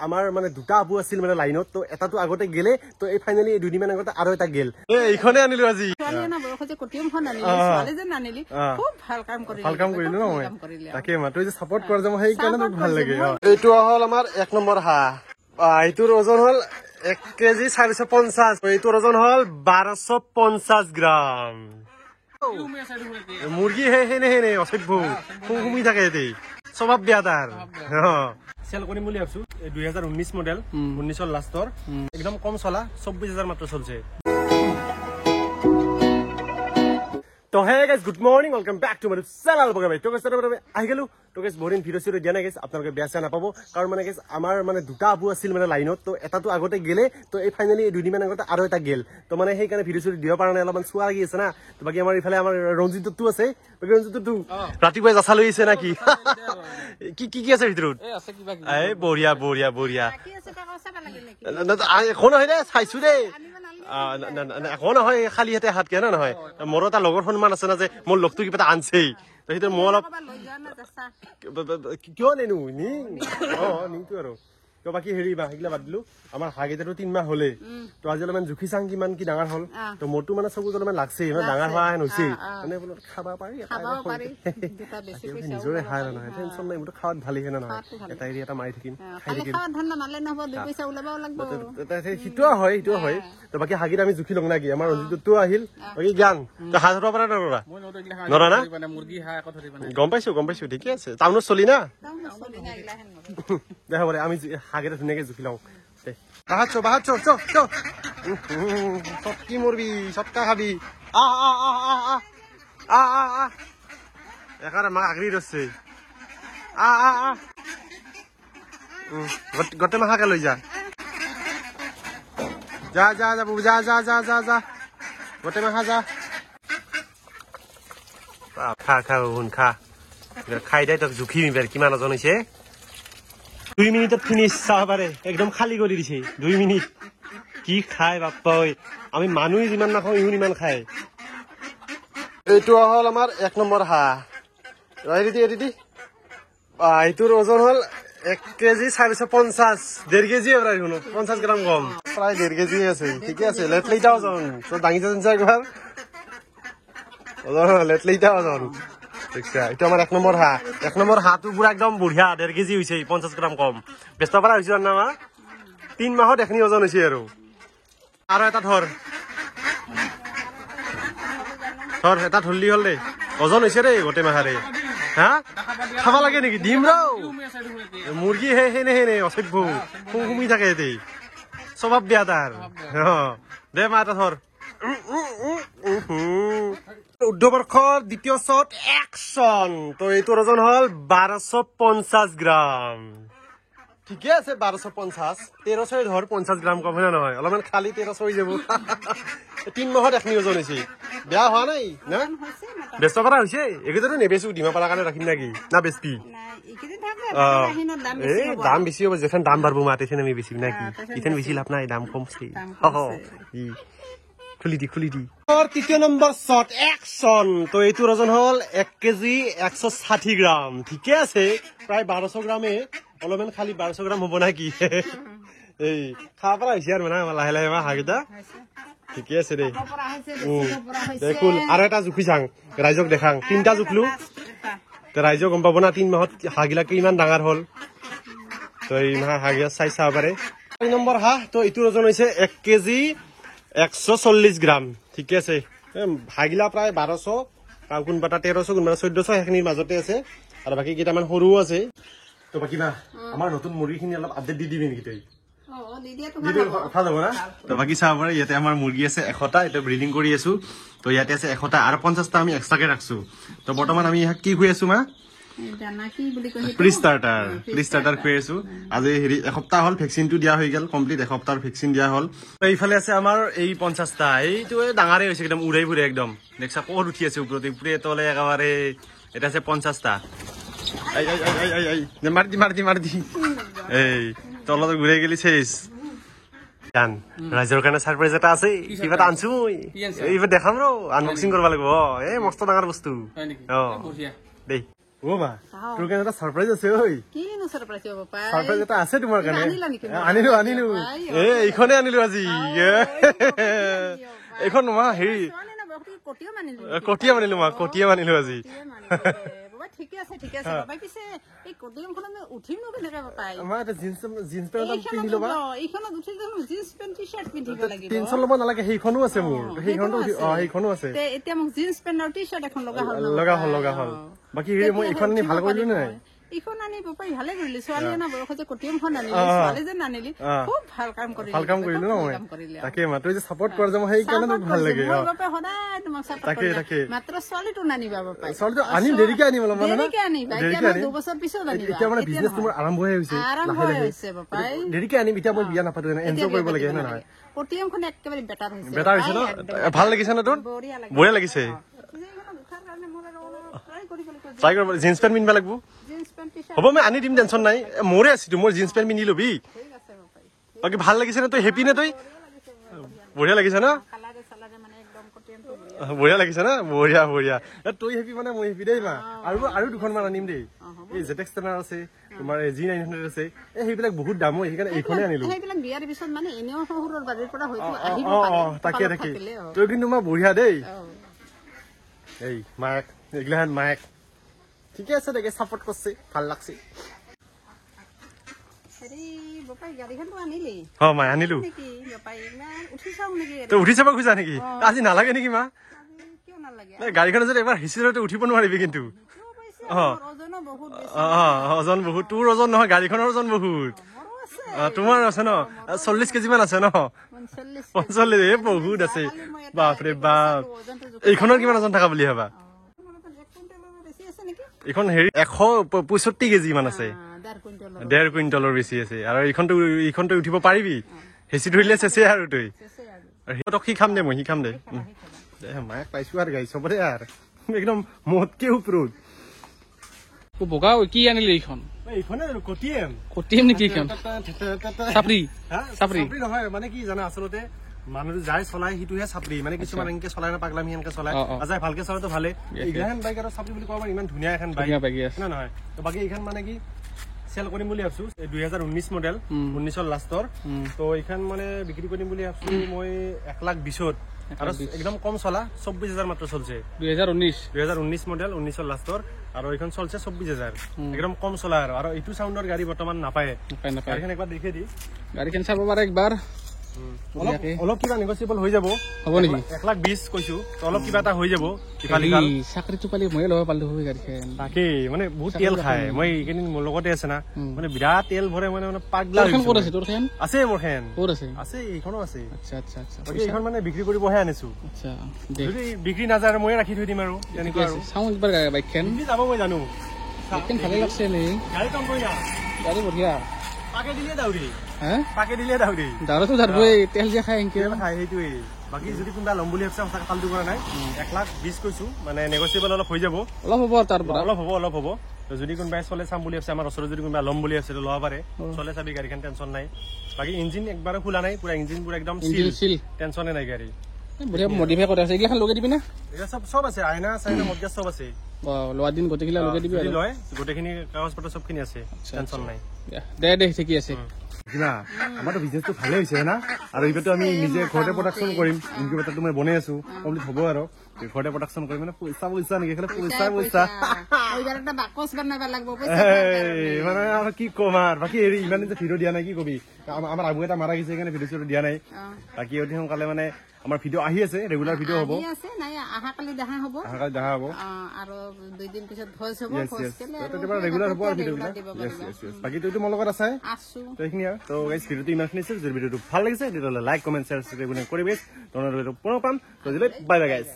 আমাৰ মানে দুটা আবু আছিল মানে লাইনত তো এটাটো আগতে গেলে তো এই ফাইনালি দুদিনমান আগতে আৰু এটা গেল এইখনে আনিলো আজি ভাল কাম কৰিলো ন মই তাকে মাতো যে সাপোৰ্ট কৰা যে মই সেইকাৰণে মোক ভাল লাগে এইটো হল আমাৰ 1 নম্বৰ হাঁহ এইটোৰ ওজন হল 1 কেজি 450 এইটোৰ ওজন হল 1250 গ্ৰাম মুৰ্গী হেনে অসভ্য ঘুমি থাকে এতে স্বভাৱ বেয়া তাৰ সেল কৰিম বুলি ভাবছো 2019 মডেল 19 লাষ্টৰ একদম কম চলা 24000 মাত্ৰ চলছে তো hey guys good morning welcome back to my channel বগা ভাই তো গাইস আহি গেলো তো গাইস বৰিন ভিডিও চিডিও দিয়া নাই গাইস আপোনালোকে বেয়া চেয়া নাপাব কাৰণ মানে গাইস আমাৰ মানে দুটা আবু আছিল মানে লাইনত তো এটাটো আগতে গেলে তো এই ফাইনালি দুদিনমান আগতে আৰু এটা গেল তো মানে সেইকাৰণে ভিডিও চিডিও দিব পৰা নাই অলপমান চোৱা লাগি আছে না তো বাকি আমাৰ ইফালে আমাৰ ৰঞ্জিতটো আছে বাকি ৰঞ্জিতটো ৰাতিপুৱা জাছা লৈ আছে নাকি কি আছে ভিতৰত এই বঢ়িয়া বঢ়িয়া বঢ়িয়া এখন হয় দে চাইছো দে এখন নহয় খালি হাতে হাত কিয় নহয় মোৰ এটা লগৰ সন্মান আছে না যে মোৰ লগটো কিবা এটা আনছেই তো সেইটো মই অলপ কিয় নেনো নিটো আৰু তো বাকি হেৰি বা সেইগিলা বাদ দিলো আমাৰ হাগেটাটো 3 মাহ হলে তো আজি অলপমান জুখি চাং কিমান কি ডাঙৰ হল তো মোৰটো মানে চকু অলপমান লাগছে মানে ডাঙৰ হোৱা হেন হৈছে মানে খাবা পাৰি নিজৰে হাই নহয় টেনচন নাই মোৰটো খাৱাত ভালি হেন নহয় এটা এৰি এটা মাৰি থাকিম খাই থাকিম সিটোৱা হয় তো বাকি হাগিত আমি জুখি লং না কি আমাৰ ৰঞ্জিতটো আহিল বাকি জ্ঞান তো হাত ধৰা পৰা নৰা না মুৰ্গী হাঁহ একো ধৰিব নাই গম পাইছো ঠিকে আছে টাউনত চলি না দেখা বলে আমি হাগেটা ধুনীয়াকে জুখি লওঁ বাহাত চো সব কি মরবি সবটা খাবি একারে মা আগরি রচ্ছে গোটে মাহাকে লৈ যা বাবু যা গোটে মাহা যা খা হুন খা খাই দে তোক জুখি মিবাৰ কিমান ওজন হৈছে 2 মিনিটত ফিনিশ চাবাৰে একদম খালি কৰি দিছে 2 মিনিট কি খাই বাপ্পাই আমি মানুহ যিমান নাখাও ইহুন ইমান খায় এইটো হল আমাৰ 1 নম্বৰ হাঁহ ৰেডি এইটোৰ ওজন হল 1 কেজি 450 1.5 কেজি এবাৰ শুনো 50 গ্ৰাম কম প্ৰায় 1.5 কেজি আছে ঠিকে আছে লেটলেইটা ওজন তো দাঙি যান একবাৰ ওজন লেটলেইটা ওজন দেখছা এটা আমার 1 নম্বর হাঁহটো পুরা একদম বঢ়িয়া 1.5 কেজি হইছে 50 গ্রাম কম ব্যস্ত পারা হইছে না মা 3 মাহত এখনি ওজন হইছে আৰু এটা ধৰ এটা ধরলি হল দে ওজন হইছে রে গোটে মাহারে হ্যাঁ খাবা লাগে নেকি ডিম রাও মুরগি হেনে অসভ্য ঘুমি থাকে এতে স্বভাৱ বেয়া তাৰ দে মা এটা ধৰ উদ্ধবৰ্ষৰ দ্বিতীয় শ্বট একশন তো এইটোৰ ওজন হল 1250 গ্ৰাম ঠিকে আছে 1250 1300 ধৰ 50 গ্ৰাম কম হয় নহয় অলপমান খালি 1300 হৈ যাব 3 মাহত এখনি ওজন হৈছে বেয়া হোৱা নাই না বেস্ত কৰা হৈছে একেইটাতো নেবেচো ডিমা পাৰা কাৰণে ৰাখিম নাকি না বেচবি দাম বেছি হ'ব যেখান দাম বাঢ়ব মাতেছেন আমি বেছি নাকি ইথান বেছি লাভ নাই দাম কমছে খুলি দি তৃতীয় নম্বৰ শট একশন তো এইটোৰ ওজন হল 1 কেজি 160 গ্ৰাম ঠিকে আছে প্ৰায় 1200 গ্ৰামে অলপমান খালি 1200 গ্ৰাম হ'ব নাকি এই খাব পৰা হৈছে আৰু মানে লাহে লাহে হাগিটা ঠিকে আছে দে দেখুন আৰু এটা জুখি চাং ৰাইজক দেখাং 3টা জুখলো তো ৰাইজ গম পাব না 3 মাহত হাগিলাকে ইমান ডাঙৰ হল তো এই হাগিয়া চাই চাব পাৰে 4 নম্বৰ হাঁহ তো এইটোৰ ওজন হৈছে 1 কেজি 140 গ্ৰাম ঠিকে আছে হাগিলা প্ৰায় 1200 কোনবাটা 1300 কোনবাটা 1400 এখনিৰ মাজতে আছে আৰু বাকি কেইটামান সৰু আছে তো বাকি না আমাৰ নতুন মুৰ্গীখিনি অলপ আপডেট দি দিবি নেকি তই ভাল হ'ব না তো বাকি চাব পাৰে ইয়াতে আমাৰ মুৰ্গী আছে 100টা এটা ব্ৰিডিং কৰি আছো তো ইয়াতে আছে 100টা আৰু 50টা আমি এক্সট্ৰাকে ৰাখছো তো বৰ্তমান আমি কি হৈ আছো মা প্ৰি ষ্টাৰ্টাৰ খুৱাই আছো আজি হেৰি এসপ্তাহ হল ভেকচিনটো দিয়া হৈ গেল কমপ্লিট এসপ্তাহৰ ভেকচিন দিয়া হল এইফালে আছে আমাৰ এই 50টা এইটো ডাঙৰে হৈছে একদম উৰাই ফুৰে একদম দেখছা ক'ত উঠি আছে ওপৰতে পুৰে তলে একেবাৰে এটা আছে 50টা মাৰি এই তলত ঘূৰাই গেলি চেচ জান ৰাইজৰ কাৰণে সাৰপ্ৰাইজ এটা আছে কিবা এটা আনছো এইবাৰ দেখাম ৰ আনবক্সিং কৰিব লাগিব এই মস্ত ডাঙৰ বস্তু দেই ও মা তোৰ কাৰণে এটা সাৰপ্ৰাইজ আছে ঐ কিনো সাৰপ্ৰাইজ হ'ব পাই সাৰপ্ৰাইজ এটা আছে তোমাৰ কাৰণে আনিলা নেকি আনিলো এইখনে আনিলো আজি এইখন মা হেৰি কটিয়া মানিলো আজি ঠিকে আছে বাবা পিছে এই কটিয়ামখনত উঠিম নো কেনেকে পাই আমাৰ এটা জিন্স পেন্ট পিন্ধি লবা এইখনত উঠি যাম জিন্স পেন্ট টি-শাৰ্ট পিন্ধিব লাগিব টেনচন ল'ব নালাগে সেইখনো আছে মোৰ সেইখনো আছে এতিয়া মোক জিন্স পেন্ট আৰু টি-শাৰ্ট এখন লগা হ'ল বাকি হেৰি মই এইখন আনি ভাল কৰিলো নাই এইখন আনি পাপাই ভালে কৰিলি ছোৱালী এনা বয়সতে কটিয়ামখন আনিলি ছোৱালী যেন আনিলি খুব ভাল কাম কৰিলি ন মই তাকে মা তই যে সাপোৰ্ট কৰ যে মই সেইকাৰণে ভাল লাগে বাপা সদায় তোমাক সাপোৰ্ট কৰে তাকে মাত্ৰ ছোৱালীটো নানিবা বাপাই ছোৱালীটো আনিম দেৰিকে আনিম অলপ মানে দেৰিকে আনিবা এতিয়া 2 বছৰ পিছত আনিবা এতিয়া মানে বিজনেস তোমাৰ আৰম্ভ হৈছে বাপাই দেৰিকে আনিম এতিয়া মই বিয়া নাপাতো এনজয় কৰিব লাগে না নহয় কটিয়ামখন একেবাৰে বেটাৰ হৈছে ন ভাল লাগিছে না তোৰ বঢ়িয়া লাগিছে ট্ৰাই কৰিব জিন্স পেন্ট পিন্ধিব লাগিব হ'ব মই আনি দিম টেনচন নাই মোৰে আছে মোৰ জিন্স পেন্ট পিন্ধি লবি বাকি ভাল লাগিছে না তই হেপি নে তই বঢ়িয়া লাগিছে না বঢ়িয়া লাগিছে না বঢ়িয়া তই হেপি মানে মই হেপি দেই মা আৰু দুখনমান আনিম দেই এই জেটেক্স টেনাৰ আছে তোমাৰ G900 আছে সেইবিলাক বহুত দাম হয় সেইকাৰণে এইখনে আনিলো সেইবিলাক বিয়াৰ পিছত মানে এনেও শহুৰৰ বাৰীৰ পৰা হয়তো আহিব পাৰে তাকে তই কিন্তু মই বঢ়িয়া দেই এই মাক এগলাহান মাক ঠিকে আছে দেখে সাপোর্ট করছে ভাল লাগছে হেৰি বাপাই গাড়ীখনটো আনিলি মা আনিলো নেকি বাপাই উঠি চাও নেকি তো উঠি চাব খুজা নেকি আজি নালাগে নেকি মা কিয় নালাগে গাড়ীখন যদি এবাৰ হিচিৰতে উঠিব নোৱাৰিবি কিন্তু ওজন বহুত তোৰ ওজন নহয় গাড়ীখনৰ ওজন বহুত তোমাৰ আছে ন 40 কেজি মান আছে ন 45 বহুত আছে বাপৰে বাপ এইখনৰ কিমান ওজন থকা বুলি ভাবা এইখন হেৰি 165 কেজি মান আছে 1.5 কুইণ্টলৰ বেছি আছে আৰু এইখনটো উঠিব পাৰিবি হেচি ধৰিলে চেছে আৰু তই তক শিকাম দে মই শিকাম দে মায়ে পাইছো আৰু গাই চবৰে আৰু একদম মোতকে ওপৰত বগা কি আনিলে এইখন এইখনে কটিয়াম নেকি এইখন চাপৰি নহয় মানে কি জানা আচলতে মানুহ যাই চলাই সিটোহে চাপৰি মানে কিছুমান এনেকে চলাই না পাগলামি এনেকে চলাই আজাই ভালকে চলাতো ভালে এইখন বাইক আৰু চাপৰি বুলি ক'ব পাৰি ইমান ধুনীয়া এখন বাইক না নহয় তো বাকি এইখন মানে কি সেল কৰিম বুলি ভাবছো 2019 মডেল 19ৰ লাষ্টৰ তো এইখন মানে বিক্ৰী কৰিম বুলি ভাবছো মই 1,20,000 আৰু একদম কম চলা 24,000 মাত্ৰ চলছে 2019 মডেল 19ৰ লাষ্টৰ আৰু এইখন চলছে 24,000 একদম কম চলা আৰু এইটো সাউন্ডৰ গাড়ী বৰ্তমান নাপায় গাড়ীখন একবাৰ দেখি দি গাড়ীখন চাব পাৰে একবাৰ অলপ কিবা নেগোচিয়েবল হৈ যাব হ'ব নেকি 1,20,000 কৈছো তো অলপ কিবা এটা হৈ যাব চাকৰিটো পালি মই ল'ব পালো হয় গাড়ীখন তাকে মানে বহুত তেল খায় মই এইকেইদিন মোৰ লগতে আছে না মানে বিৰাট তেল ভৰে মানে পাগলা ক'ত আছে তোৰ খন আছে মোৰ খন ক'ত আছে এইখনো আছে আচ্ছা এইখন মানে বিক্ৰী কৰিবহে আনিছো আচ্ছা যদি বিক্ৰী নাযায় মই ৰাখি থৈ দিম আৰু তেনেকুৱা আৰু চাওঁ একবাৰ বাইকখন যাব মই জানো বাইকখন ভালে লাগছে নে গাড়ী কম কৰি না গাড়ী বঢ়িয়া পাকে দিলে দাউৰি দাউৰতো দাউৰবই তেল যে খাই এনকে খাই সেইটোৱে বাকি যদি কোনবা লম বুলি ভাবছা সঁচাকে ফালতু কৰা নাই 1,20,000 কৈছো মানে নেগোচিয়েবল অলপ হৈ যাব অলপ হ'ব তাৰ পৰা অলপ হ'ব যদি কোনবাই চলে চাম বুলি ভাবছে আমাৰ ওচৰত যদি কোনবা লম বুলি ভাবছে ল'ব পাৰে চলে চাবি গাড়ীখন টেনচন নাই বাকি ইঞ্জিন একবাৰো খোলা নাই পুৰা ইঞ্জিন পুৰা একদম সিল টেনচনে নাই গাড়ী বঢ়িয়া মডিফাই কৰা আছে এইগিলাখন লগাই দিবি না এটা সব আছে আইনা চাইনা মডগাছ সব আছে লোৱা দিন গোটেইগিলা লগাই দিবি আৰু লয় গোটেইখিনি কাগজ পত্ৰ সবখিনি আছে টেনচন নাই দে ঠিকই আছে না আমাৰতো বিজনেসটো ভালে হৈছে না আৰু এইবাৰতো আমি নিজে ঘৰতে প্ৰডাকশন কৰিম ইনকিউবেটৰটো মই বনাই আছো কমপ্লিট হ'ব আৰু ঘৰতে প্ৰডাকশন কৰিম মানে পইচা নেকি খালি পইচা এইবাৰ এটা বাকচ বনাব লাগিব মানে আৰু কি কম আৰু বাকি হেৰি ইমান দিন ভিডিঅ' দিয়া নাই কি কবি আমাৰ আবু এটা মাৰা গৈছে সেইকাৰণে ভিডিঅ' দিয়া নাই বাকি অতি সোনকালে মানে আমাৰ ভিডিঅ' আহি আছে ৰেগুলাৰ ভিডিঅ' হ'ব আহাকালি দেখা হ'ব আৰু 2 দিন পিছত ভইচ হ'ব ৰেগুলাৰ হ'ব আৰু ভিডিঅ'বিলাক বাকি তইতো মোৰ লগত আছে তো এইখিনি আৰু তো গাইজ ভিডিঅ'টো ইমানখিনি আছে যদি ভিডিঅ'টো ভাল লাগিছে তেতিয়াহ'লে লাইক কমেণ্ট শ্বেয়াৰ সাবস্ক্ৰাইব কৰিবি পুনৰ পাম তো বাই বাই গাইজ